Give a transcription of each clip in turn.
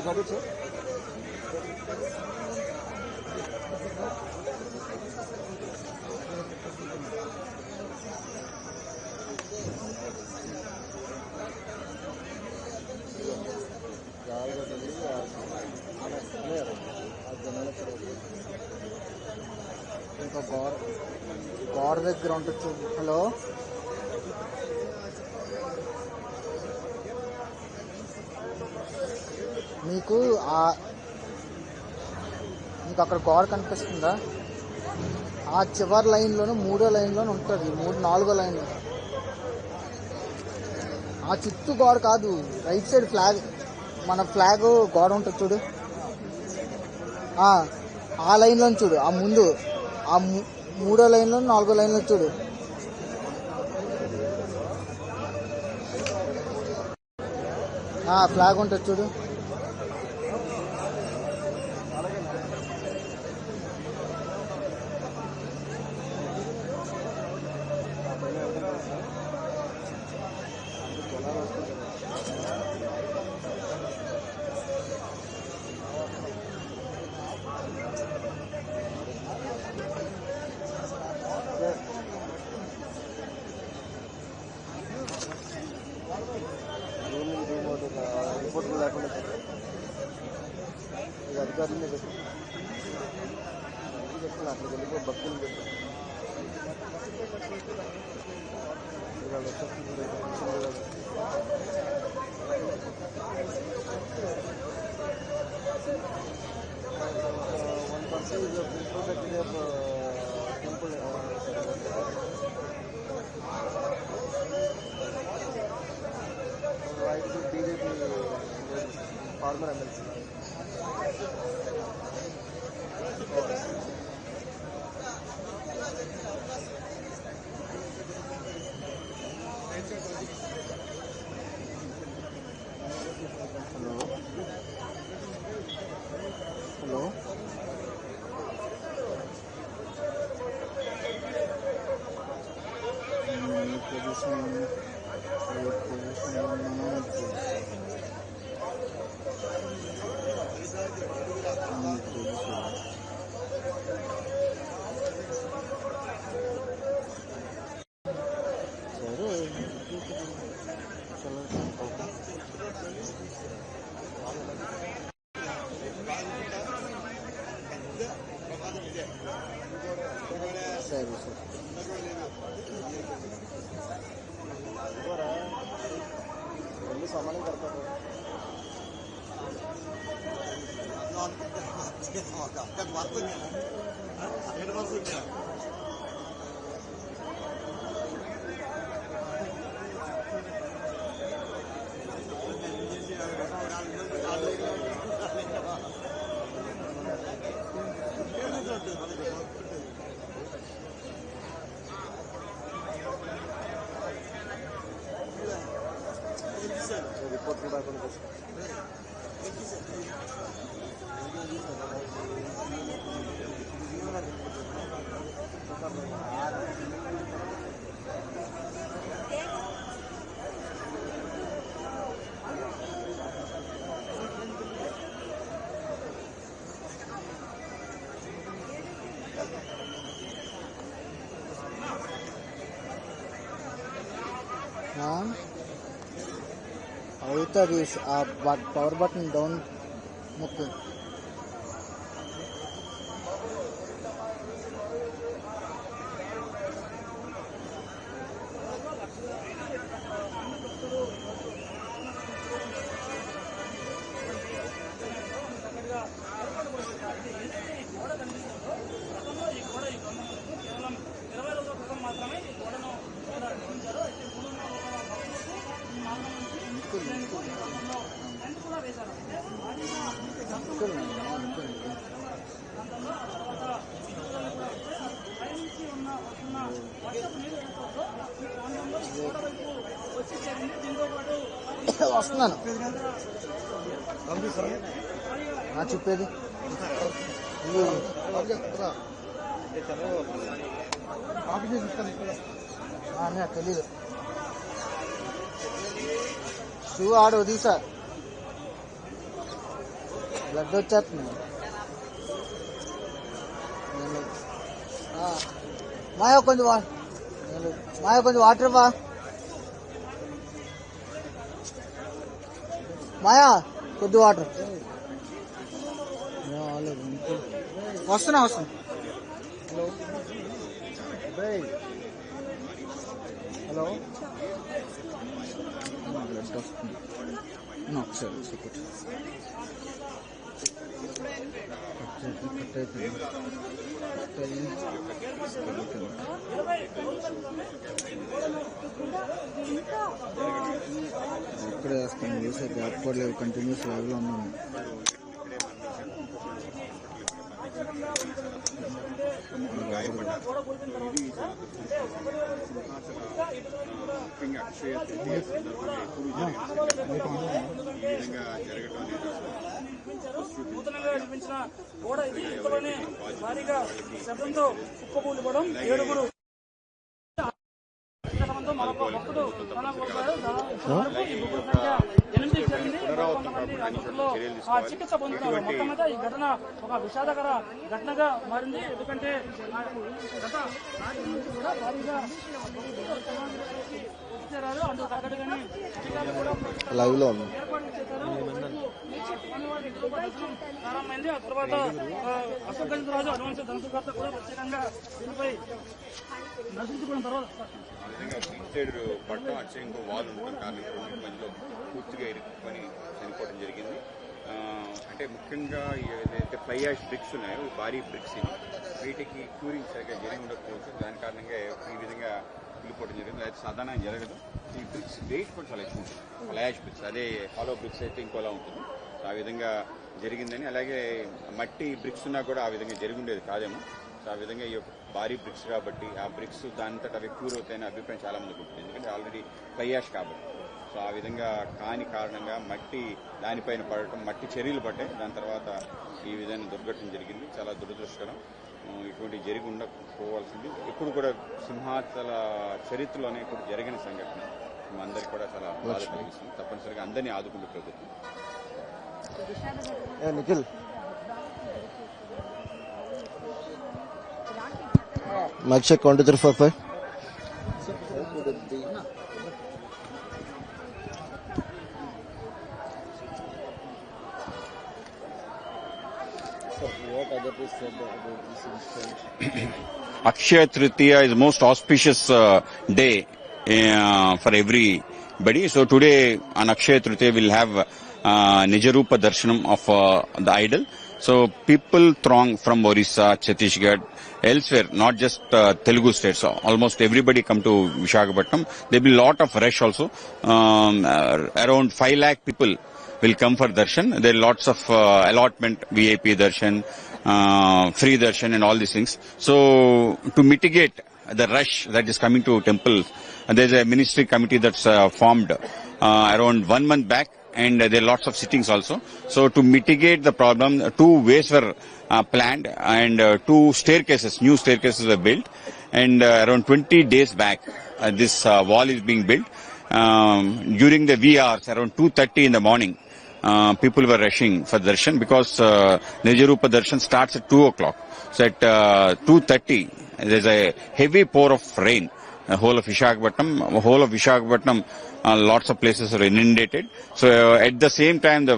ఇంకా గోడ దగ్గర ఉండొచ్చు. హలో, మీకు అక్కడ గోడ కనిపిస్తుందా? ఆ చివరి లైన్లోనే 3వ లైన్లోనే ఉంటుంది. 4వ లైన్ ఆ చుట్టూ గోడ కాదు, రైట్ సైడ్ ఫ్లాగ్, మన ఫ్లాగ్ గోడ ఉంటుంది చూడు, ఆ లైన్లో చూడు. ఆ ముందు ఆ 3వ లైన్లో 4వ లైన్లో చూడు. ఫ్లాగ్ ఉంటుంది చూడు. అధికారులు అట్లా వెళ్ళిపో భక్తులు బీజేపీ ఫార్మర్ ఎమ్మెల్సీ. హలో, సరే సార్. రెండు సమానం కడతారు. రిపోర్ట్ కూడా అవుతుంది. ఆ పవర్ బటన్ డౌన్ ముక్కు. వస్తున్నాను చెప్పేది తెలీదు. షూ ఆడు తీసా బ్లడ్ వచ్చేస్తుంది. మాయా కొంచెం వాటర్ ఇవ్వా. మాయా కొద్ది వాటర్. వస్తున్నా. హలో బ్లడ్ వస్తుంది. ఒకసారి ఎక్కడ వేస్తాను చూసే గ్యాప్ కూడా లేవు. కంటిన్యూస్ లైవ్ లో ఉన్నాను. నూతనంగా నిర్మించిన గోడ ఇది. ఇంతలోనే భారీగా శబ్దంతో కుప్పకూలిపోవడం, 7 మరొక భక్తుడు జరిగింది. చికిత్స పొందుతున్నారు. మొత్తం మీద ఈ ఘటన ఒక విషాదకర ఘటనగా మారింది. ఎందుకంటే గత కూడా భారీగా వచ్చారు. అందుకు తగ్గట్టుగానే లైవ్ లో ఏర్పాట్లు చేశారు. ప్రారంభమైంది. ఆ తర్వాత అశోక్ గజరాజు అడ్వాన్స్ ధనసుకర్త కూడా ప్రత్యేకంగా దీనిపై దర్శించుకున్న తర్వాత పట్టం అచ్చే ఇంకో వాల్ ఉంటుంది. కార్మికులు మధ్యలో పూర్తిగా ఇరుక్కుని చనిపోవడం జరిగింది. అంటే ముఖ్యంగా ఏదైతే ఫ్లై యాష్ బ్రిక్స్ ఉన్నాయో భారీ బ్రిక్స్ వీటికి క్యూరింగ్ సరిగ్గా జరిగి ఉండకపోవచ్చు. దాని కారణంగా ఈ విధంగా కూలిపోవడం జరిగింది. అయితే సాధారణంగా జరగదు. ఈ బ్రిక్స్ వెయిట్ కూడా చాలా ఎక్కువ ఉంటుంది. ఫ్లై యాష్ బ్రిక్స్, అదే హాలో బ్రిక్స్ అయితే ఇంకోలా ఉంటుంది. ఆ విధంగా జరిగిందని, అలాగే మట్టి బ్రిక్స్ ఉన్నా కూడా ఆ విధంగా జరిగి ఉండేది కాదేమో. సో ఆ విధంగా ఈ యొక్క భారీ బ్రిక్స్ కాబట్టి ఆ బ్రిక్స్ దానితో అవి క్యూర్ అవుతాయనే అభిప్రాయం చాలా మందికి ఉంటుంది. ఎందుకంటే ఆల్రెడీ ఫ్లై యాష్ కాబట్టి. సో ఆ విధంగా కాని కారణంగా మట్టి దానిపైన పడటం, మట్టి చర్యలు పడ్డాయి. దాని తర్వాత ఈ విధంగా దుర్ఘటన జరిగింది. చాలా దురదృష్టకరం. ఇటువంటి జరిగి ఉండకపోవాల్సింది. ఇప్పుడు కూడా సింహాచల చరిత్రలోనే ఇప్పుడు జరిగిన సంఘటన అందరికీ కూడా చాలా బాధ కలిగిస్తుంది. తప్పనిసరిగా అందరినీ ఆదుకుంటూ ప్రభుత్వం. Nikhil mike check 1 2 3 4 5. Akshaya Tritiya is most auspicious day for everybody. So today on Akshaya Tritiya we'll have Nijarupa Darshanam of the idol. So people throng from Orissa, Chhattisgarh, elsewhere, not just Telugu states. So almost everybody come to Visakhapatnam. There will be a lot of rush also. Around 5 lakh people will come for darshan. There are lots of allotment, VIP darshan, free darshan and all these things. So to mitigate the rush that is coming to temple, there's a ministry committee that's formed around 1 month back. And there are lots of sittings also. So to mitigate the problem, 2 ways were planned and 2 staircases, new staircases were built. And around 20 days back, this wall is being built. During the wee hours, around 2:30 in the morning, people were rushing for darshan because Nijarupa darshan starts at 2 o'clock. So at 2:30, there's a heavy pour of rain. The whole of Visakhapatnam, lots of places are inundated. So at the same time, the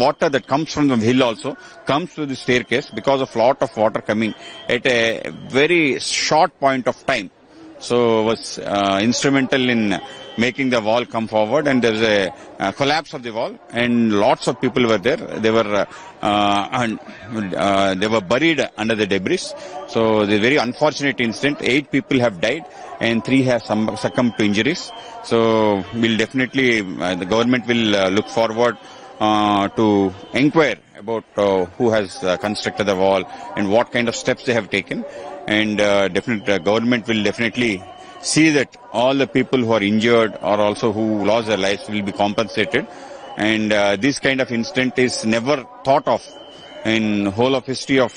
water that comes from the hill also comes to the staircase because of lot of water coming at a very short point of time. So was instrumental in making the wall come forward, and there's a collapse of the wall, and lots of people were there. They were buried under the debris. So the very unfortunate incident. 8 people have died and 3 have succumbed to injuries. So we'll definitely, the government will look forward to inquire about who has constructed the wall and what kind of steps they have taken. And government will definitely see that all the people who are injured or also who lost their lives will be compensated. And this kind of incident is never thought of in whole of history of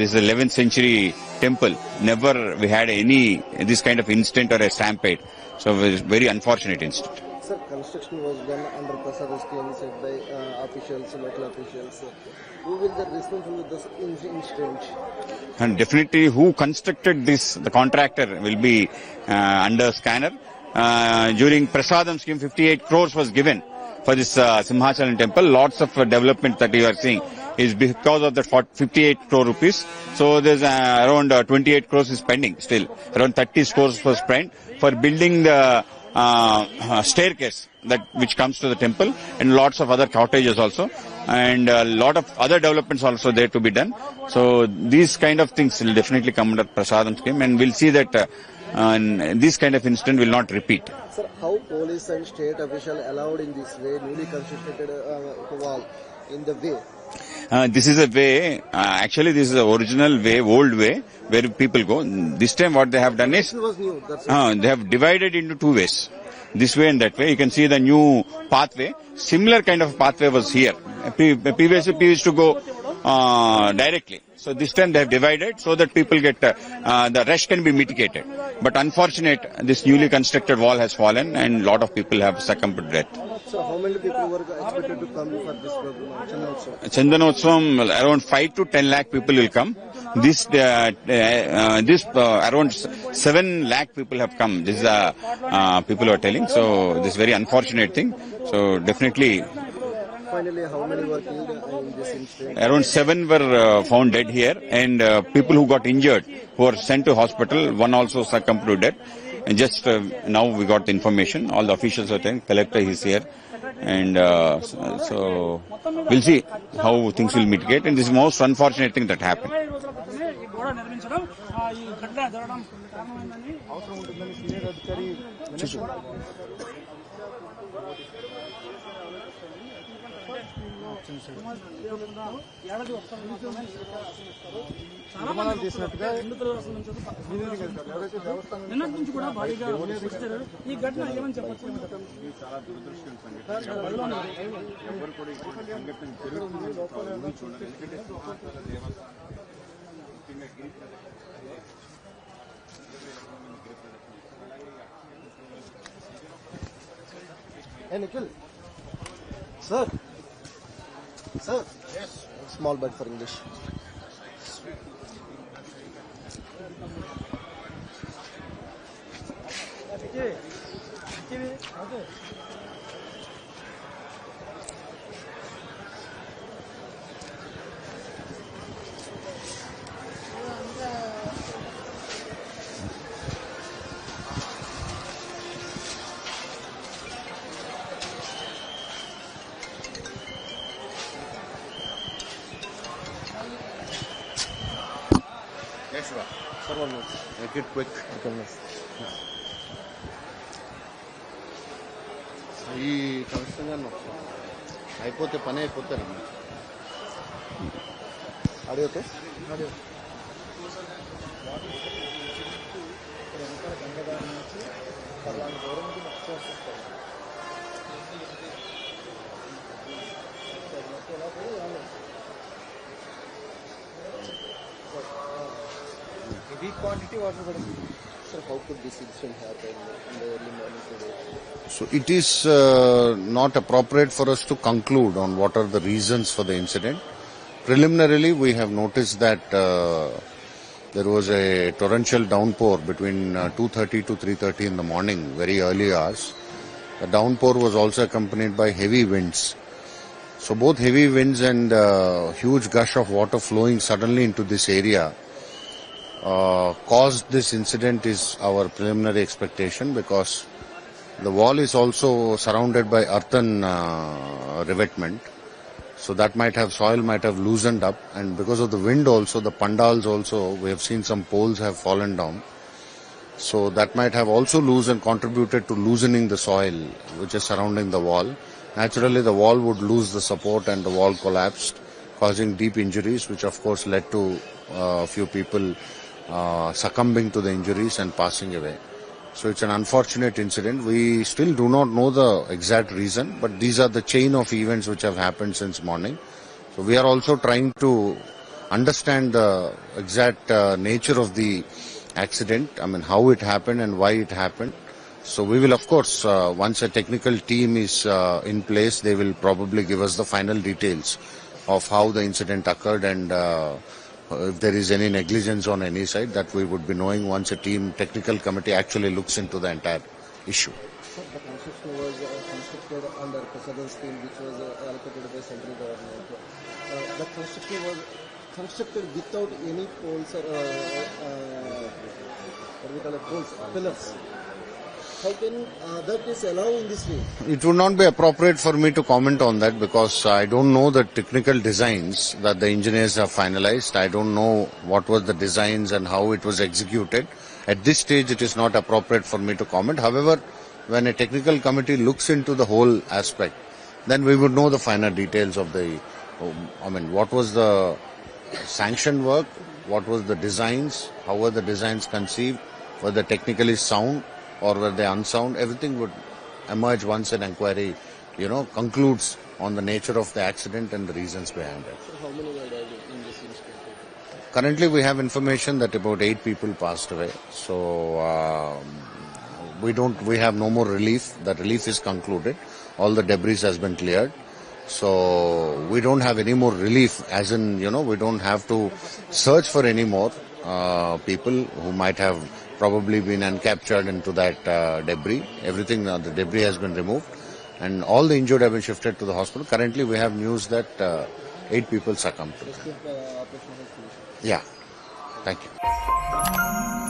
this 11th century temple. Never we had any this kind of incident or a stampede. So it was very unfortunate incident. Sir, construction was done under Prasad scheme said by officials, local officials. Who will be responsible with this incident? And definitely who constructed this, the contractor will be under scanner. During Prasadam scheme, 58 crores was given for this Simhachalam temple. Lots of development that you are seeing is because of the 58 crore rupees. So there's around 28 crores is pending still. Around 30 crores was spent for building the staircase that which comes to the temple, and lots of other cottages also, and a lot of other developments also there to be done. So these kind of things will definitely come under Prasadam scheme, and we'll see that this kind of incident will not repeat. Sir, how police and state officials allowed in this way newly constructed wall in the way? This is a way, actually this is the original way, old way, where people go. This time what they have done is, This was new. That's they have divided into two ways. This way and that way. You can see the new pathway. Similar kind of pathway was here. Previously people used to go directly. So this time they have divided so that people get, the rush can be mitigated. But unfortunate, this newly constructed wall has fallen and lot of people have succumbed to death. So how many people were expected to come for this program? Chandanotsavam, around 5 to 10 lakh people will come. This around 7 lakh people have come. This is people are telling. So this is very unfortunate thing. So definitely. Finally, how many were killed in this incident? Around 7 were found dead here, and people who got injured who were sent to hospital. One also succumbed to death. And just now we got the information. All the officials are telling. Collector is here, and so we'll see how things will mitigate. And this is the most unfortunate thing that happened. నిన్నటి నుంచి కూడా భారీగా వచ్చారు. ఈ ఘటన ఏమని చెప్పచ్చు? Hey, Nikhil. Sir. Sir. Yes. Small bit for English. Sir, 1 minute. Make it quick. ఈ ఖచ్చితంగా అయిపోతే పని అయిపోతారమ్మా. ఆడియోతో Heavy quantity water. Sir, how could this incident happen in the early morning today? So it is not appropriate for us to conclude on what are the reasons for the incident. Preliminarily, we have noticed that there was a torrential downpour between 2:30 to 3:30 in the morning, very early hours. The downpour was also accompanied by heavy winds. So both heavy winds and huge gush of water flowing suddenly into this area caused this incident is our preliminary expectation, because the wall is also surrounded by earthen revetment. So that soil might have loosened up, and because of the wind also, the pandals also, we have seen some poles have fallen down. So that might have also contributed to loosening the soil which is surrounding the wall. Naturally, the wall would lose the support and the wall collapsed, causing deep injuries, which of course led to a few people succumbing to the injuries and passing away. So it's an unfortunate incident. We still do not know the exact reason, but these are the chain of events which have happened since morning. So we are also trying to understand the exact nature of the accident, how it happened and why it happened. So we will, of course, once a technical team is in place, they will probably give us the final details of how the incident occurred and if there is any negligence on any side, that we would be knowing once a technical committee actually looks into the entire issue. So the construction was constructed under Prasadam scheme, which was allocated by central government. The construction was constructed without any poles or what we call it, poles, pillars. How can that is allowed in this way? It would not be appropriate for me to comment on that because I don't know the technical designs that the engineers have finalized. I don't know what was the designs and how it was executed. At this stage, it is not appropriate for me to comment. However, when a technical committee looks into the whole aspect, then we would know the finer details of what was the sanction work, what was the designs, how were the designs conceived, were they technically sound or were they unsound. Everything would emerge once an inquiry, concludes on the nature of the accident and the reasons behind it. So how many were died in this incident? Currently, we have information that about 8 people passed away. So we have no more relief. The relief is concluded. All the debris has been cleared. So we don't have any more relief, as in, we don't have to search for any more people who might have probably been encaptured into that debris. Everything, the debris has been removed and all the injured have been shifted to the hospital. Currently, we have news that 8 people succumbed to that. Operation has finished. Yeah. Thank you.